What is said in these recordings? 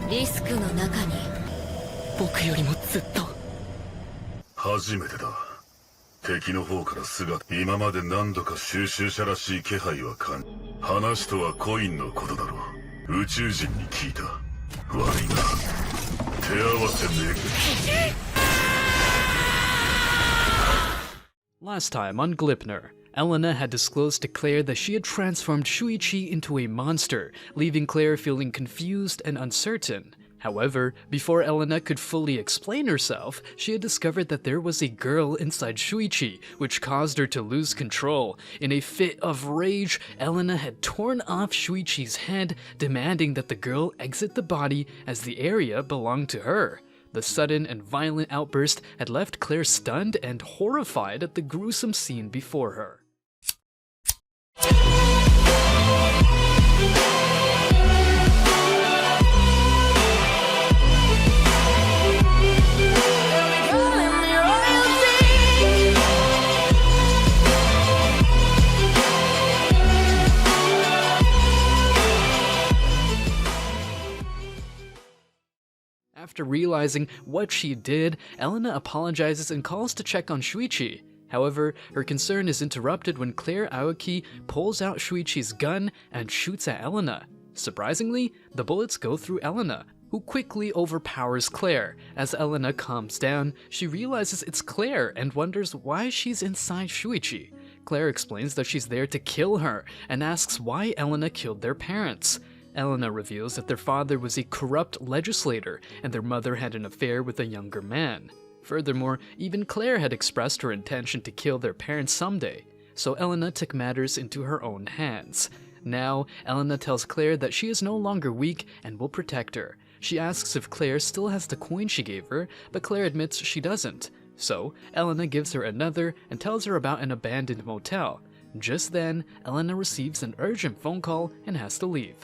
リスクの中に僕よりもずっと初めてだ。敵の方から姿。今まで何度か収集者らしい気配は感じ。話とはコインのことだろう。宇宙人に聞いた。悪いな。手合わせめぐ。Last time on Gleipneir, Elena had disclosed to Claire that she had transformed Shuichi into a monster, leaving Claire feeling confused and uncertain. However, before Elena could fully explain herself, she had discovered that there was a girl inside Shuichi, which caused her to lose control. In a fit of rage, Elena had torn off Shuichi's head, demanding that the girl exit the body as the area belonged to her. The sudden and violent outburst had left Claire stunned and horrified at the gruesome scene before her. After realizing what she did, Elena apologizes and calls to check on Shuichi. However, her concern is interrupted when Claire Aoki pulls out Shuichi's gun and shoots at Elena. Surprisingly, the bullets go through Elena, who quickly overpowers Claire. As Elena calms down, she realizes it's Claire and wonders why she's inside Shuichi. Claire explains that she's there to kill her and asks why Elena killed their parents. Elena reveals that their father was a corrupt legislator and their mother had an affair with a younger man. Furthermore, even Claire had expressed her intention to kill their parents someday, so Elena took matters into her own hands. Now, Elena tells Claire that she is no longer weak and will protect her. She asks if Claire still has the coin she gave her, but Claire admits she doesn't. So, Elena gives her another and tells her about an abandoned motel. Just then, Elena receives an urgent phone call and has to leave.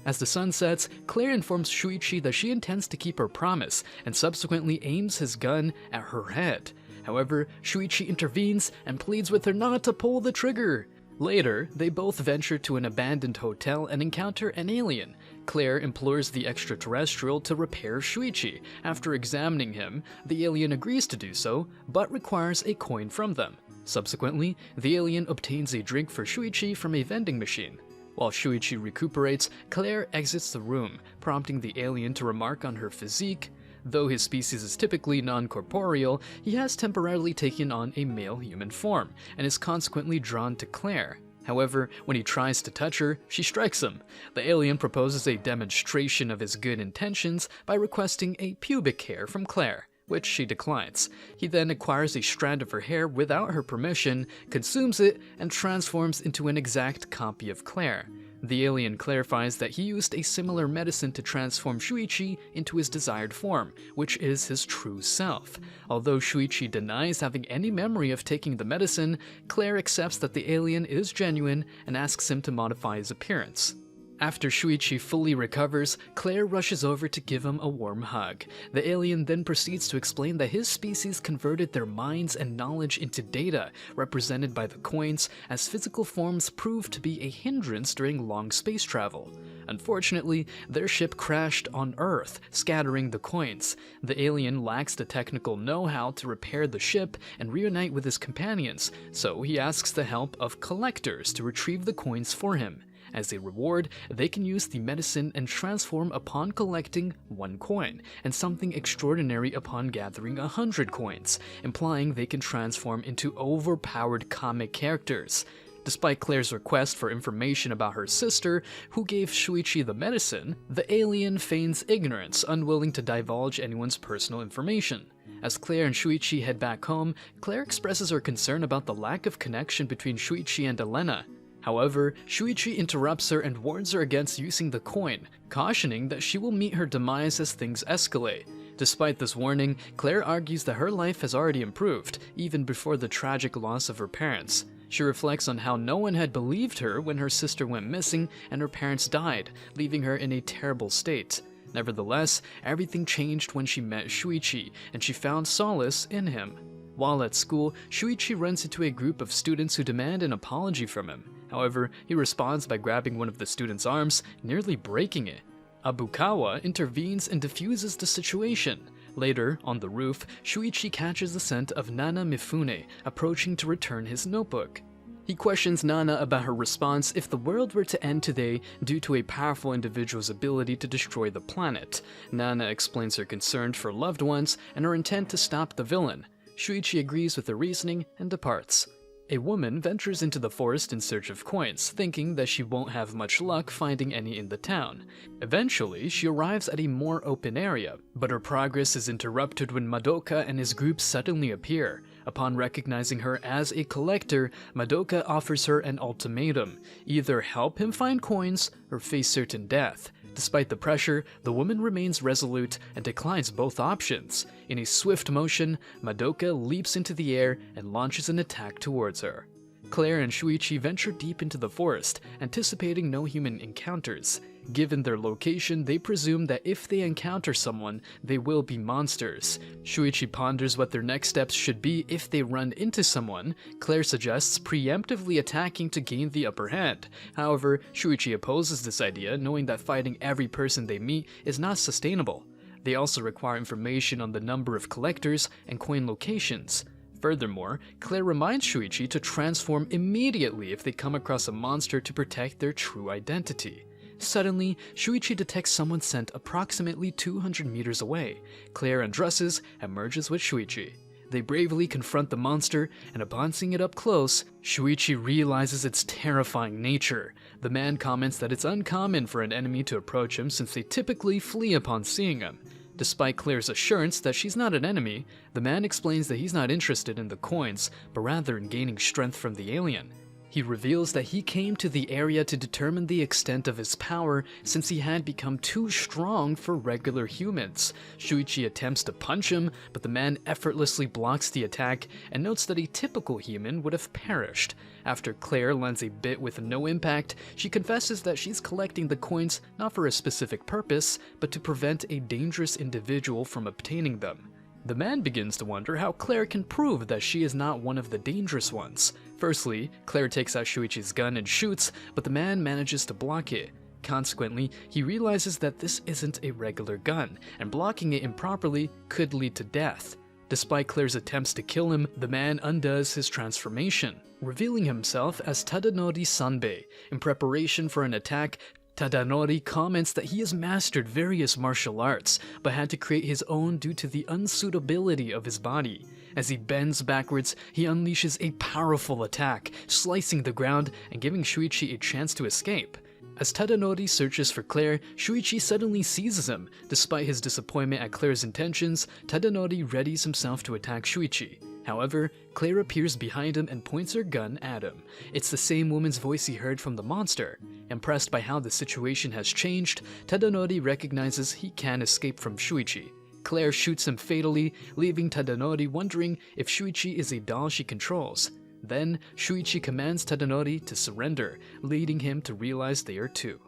As the sun sets, Claire informs Shuichi that she intends to keep her promise and subsequently aims his gun at her head. However, Shuichi intervenes and pleads with her not to pull the trigger. Later, they both venture to an abandoned hotel and encounter an alien. Claire implores the extraterrestrial to repair Shuichi. After examining him, the alien agrees to do so, but requires a coin from them. Subsequently, the alien obtains a drink for Shuichi from a vending machine. While Shuichi recuperates, Claire exits the room, prompting the alien to remark on her physique. Though his species is typically non-corporeal, he has temporarily taken on a male human form, and is consequently drawn to Claire. However, when he tries to touch her, she strikes him. The alien proposes a demonstration of his good intentions by requesting a pubic hair from Claire, which she declines. He then acquires a strand of her hair without her permission, consumes it, and transforms into an exact copy of Claire. The alien clarifies that he used a similar medicine to transform Shuichi into his desired form, which is his true self. Although Shuichi denies having any memory of taking the medicine, Claire accepts that the alien is genuine and asks him to modify his appearance. After Shuichi fully recovers, Claire rushes over to give him a warm hug. The alien then proceeds to explain that his species converted their minds and knowledge into data, represented by the coins, as physical forms proved to be a hindrance during long space travel. Unfortunately, their ship crashed on Earth, scattering the coins. The alien lacks the technical know-how to repair the ship and reunite with his companions, so he asks the help of collectors to retrieve the coins for him. As a reward, they can use the medicine and transform upon collecting 1 coin, and something extraordinary upon gathering 100 coins, implying they can transform into overpowered comic characters. Despite Claire's request for information about her sister, who gave Shuichi the medicine, the alien feigns ignorance, unwilling to divulge anyone's personal information. As Claire and Shuichi head back home, Claire expresses her concern about the lack of connection between Shuichi and Elena. However, Shuichi interrupts her and warns her against using the coin, cautioning that she will meet her demise as things escalate. Despite this warning, Claire argues that her life has already improved, even before the tragic loss of her parents. She reflects on how no one had believed her when her sister went missing and her parents died, leaving her in a terrible state. Nevertheless, everything changed when she met Shuichi, and she found solace in him. While at school, Shuichi runs into a group of students who demand an apology from him. However, he responds by grabbing one of the students' arms, nearly breaking it. Abukawa intervenes and diffuses the situation. Later, on the roof, Shuichi catches the scent of Nana Mifune approaching to return his notebook. He questions Nana about her response if the world were to end today due to a powerful individual's ability to destroy the planet. Nana explains her concern for loved ones and her intent to stop the villain. Shuichi agrees with her reasoning and departs. A woman ventures into the forest in search of coins, thinking that she won't have much luck finding any in the town. Eventually, she arrives at a more open area, but her progress is interrupted when Madoka and his group suddenly appear. Upon recognizing her as a collector, Madoka offers her an ultimatum: either help him find coins or face certain death. Despite the pressure, the woman remains resolute and declines both options. In a swift motion, Madoka leaps into the air and launches an attack towards her. Claire and Shuichi venture deep into the forest, anticipating no human encounters. Given their location, they presume that if they encounter someone, they will be monsters. Shuichi ponders what their next steps should be if they run into someone. Claire suggests preemptively attacking to gain the upper hand. However, Shuichi opposes this idea, knowing that fighting every person they meet is not sustainable. They also require information on the number of collectors and coin locations. Furthermore, Claire reminds Shuichi to transform immediately if they come across a monster to protect their true identity. Suddenly, Shuichi detects someone sent approximately 200 meters away. Claire undresses and merges with Shuichi. They bravely confront the monster, and upon seeing it up close, Shuichi realizes its terrifying nature. The man comments that it's uncommon for an enemy to approach him since they typically flee upon seeing him. Despite Claire's assurance that she's not an enemy, the man explains that he's not interested in the coins, but rather in gaining strength from the alien. He reveals that he came to the area to determine the extent of his power since he had become too strong for regular humans. Shuichi attempts to punch him, but the man effortlessly blocks the attack and notes that a typical human would have perished. After Claire lands a bit with no impact, she confesses that she's collecting the coins not for a specific purpose, but to prevent a dangerous individual from obtaining them. The man begins to wonder how Claire can prove that she is not one of the dangerous ones. Firstly, Claire takes out Shuichi's gun and shoots, but the man manages to block it. Consequently, he realizes that this isn't a regular gun, and blocking it improperly could lead to death. Despite Claire's attempts to kill him, the man undoes his transformation, revealing himself as Tadanori Sanbei. In preparation for an attack, Tadanori comments that he has mastered various martial arts, but had to create his own due to the unsuitability of his body. As he bends backwards, he unleashes a powerful attack, slicing the ground and giving Shuichi a chance to escape. As Tadanori searches for Claire, Shuichi suddenly seizes him. Despite his disappointment at Claire's intentions, Tadanori readies himself to attack Shuichi. However, Claire appears behind him and points her gun at him. It's the same woman's voice he heard from the monster. Impressed by how the situation has changed, Tadanori recognizes he can escape from Shuichi. Claire shoots him fatally, leaving Tadanori wondering if Shuichi is a doll she controls. Then, Shuichi commands Tadanori to surrender, leading him to realize they are two.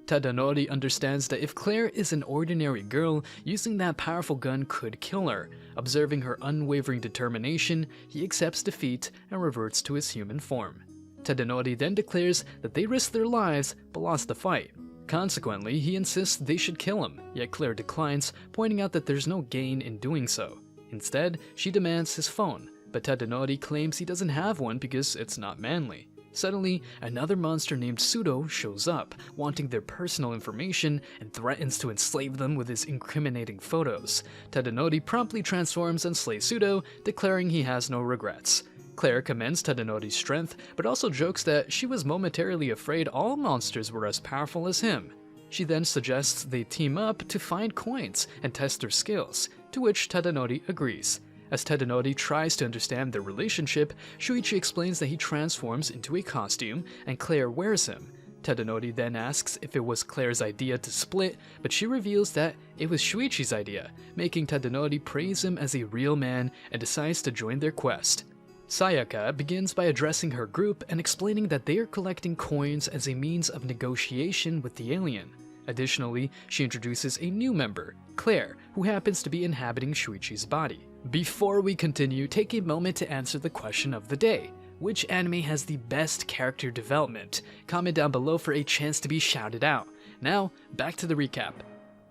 Tadanori understands that if Claire is an ordinary girl, using that powerful gun could kill her. Observing her unwavering determination, he accepts defeat and reverts to his human form. Tadanori then declares that they risked their lives but lost the fight. Consequently, he insists they should kill him, yet Claire declines, pointing out that there's no gain in doing so. Instead, she demands his phone, but Tadanori claims he doesn't have one because it's not manly. Suddenly, another monster named Pseudo shows up, wanting their personal information and threatens to enslave them with his incriminating photos. Tadanori promptly transforms and slays Pseudo, declaring he has no regrets. Claire commends Tadanori's strength, but also jokes that she was momentarily afraid all monsters were as powerful as him. She then suggests they team up to find coins and test their skills, to which Tadanori agrees. As Tadanori tries to understand their relationship, Shuichi explains that he transforms into a costume and Claire wears him. Tadanori then asks if it was Claire's idea to split, but she reveals that it was Shuichi's idea, making Tadanori praise him as a real man and decides to join their quest. Sayaka begins by addressing her group and explaining that they are collecting coins as a means of negotiation with the alien. Additionally, she introduces a new member, Claire, who happens to be inhabiting Shuichi's body. Before we continue, take a moment to answer the question of the day. Which anime has the best character development? Comment down below for a chance to be shouted out. Now, back to the recap.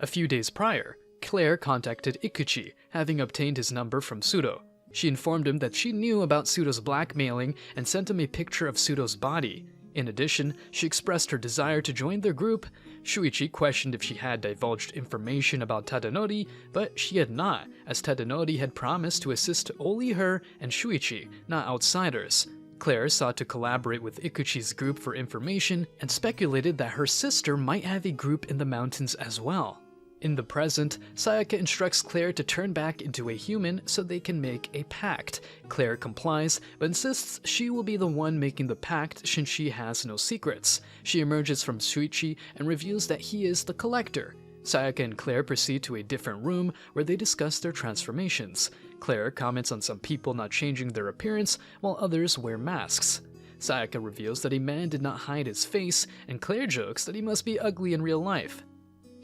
A few days prior, Claire contacted Ikuchi, having obtained his number from Pseudo. She informed him that she knew about Pseudo's blackmailing and sent him a picture of Pseudo's body. In addition, she expressed her desire to join their group. Shuichi questioned if she had divulged information about Tadanori, but she had not, as Tadanori had promised to assist only her and Shuichi, not outsiders. Claire sought to collaborate with Ikuchi's group for information and speculated that her sister might have a group in the mountains as well. In the present, Sayaka instructs Claire to turn back into a human so they can make a pact. Claire complies, but insists she will be the one making the pact since she has no secrets. She emerges from Shuichi and reveals that he is the collector. Sayaka and Claire proceed to a different room where they discuss their transformations. Claire comments on some people not changing their appearance while others wear masks. Sayaka reveals that a man did not hide his face, and Claire jokes that he must be ugly in real life.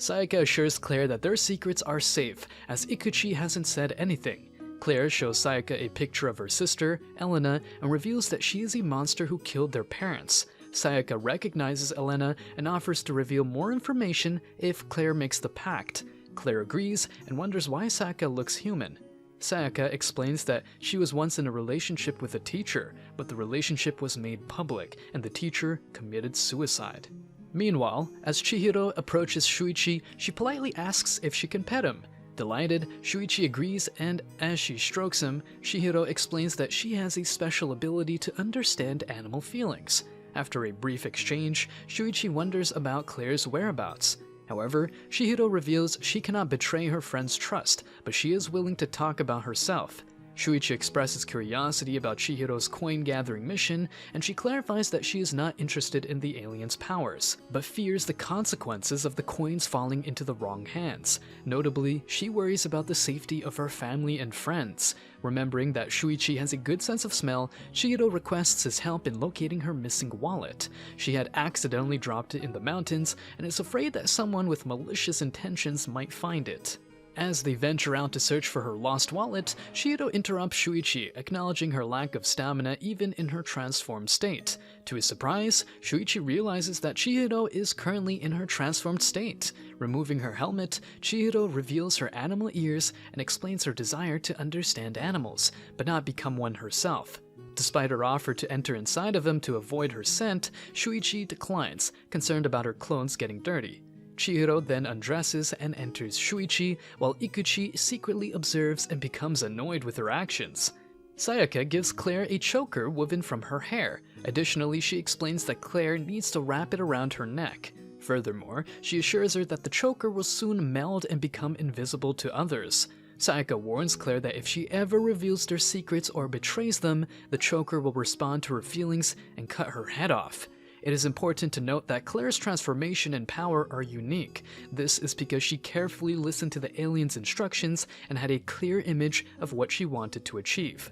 Sayaka assures Claire that their secrets are safe, as Ikuchi hasn't said anything. Claire shows Sayaka a picture of her sister, Elena, and reveals that she is a monster who killed their parents. Sayaka recognizes Elena and offers to reveal more information if Claire makes the pact. Claire agrees and wonders why Sayaka looks human. Sayaka explains that she was once in a relationship with a teacher, but the relationship was made public and the teacher committed suicide. Meanwhile, as Chihiro approaches Shuichi, she politely asks if she can pet him. Delighted, Shuichi agrees, and as she strokes him, Chihiro explains that she has a special ability to understand animal feelings. After a brief exchange, Shuichi wonders about Claire's whereabouts. However, Chihiro reveals she cannot betray her friend's trust, but she is willing to talk about herself. Shuichi expresses curiosity about Chihiro's coin-gathering mission, and she clarifies that she is not interested in the alien's powers, but fears the consequences of the coins falling into the wrong hands. Notably, she worries about the safety of her family and friends. Remembering that Shuichi has a good sense of smell, Chihiro requests his help in locating her missing wallet. She had accidentally dropped it in the mountains, and is afraid that someone with malicious intentions might find it. As they venture out to search for her lost wallet, Chihiro interrupts Shuichi, acknowledging her lack of stamina even in her transformed state. To his surprise, Shuichi realizes that Chihiro is currently in her transformed state. Removing her helmet, Chihiro reveals her animal ears and explains her desire to understand animals, but not become one herself. Despite her offer to enter inside of him to avoid her scent, Shuichi declines, concerned about her clothes getting dirty. Chihiro then undresses and enters Shuichi, while Ikuchi secretly observes and becomes annoyed with her actions. Sayaka gives Claire a choker woven from her hair. Additionally, she explains that Claire needs to wrap it around her neck. Furthermore, she assures her that the choker will soon meld and become invisible to others. Sayaka warns Claire that if she ever reveals their secrets or betrays them, the choker will respond to her feelings and cut her head off. It is important to note that Claire's transformation and power are unique. This is because she carefully listened to the alien's instructions and had a clear image of what she wanted to achieve.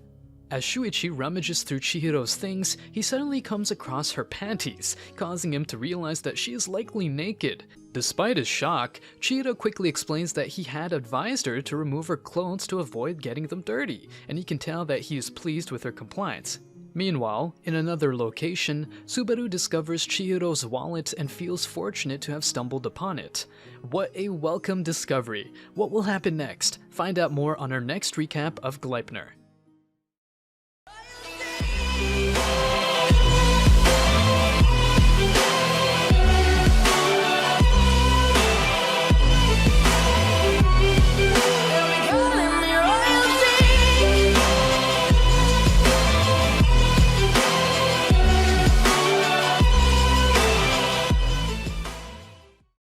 As Shuichi rummages through Chihiro's things, he suddenly comes across her panties, causing him to realize that she is likely naked. Despite his shock, Chihiro quickly explains that he had advised her to remove her clothes to avoid getting them dirty, and he can tell that he is pleased with her compliance. Meanwhile, in another location, Subaru discovers Chihiro's wallet and feels fortunate to have stumbled upon it. What a welcome discovery! What will happen next? Find out more on our next recap of Gleipneir.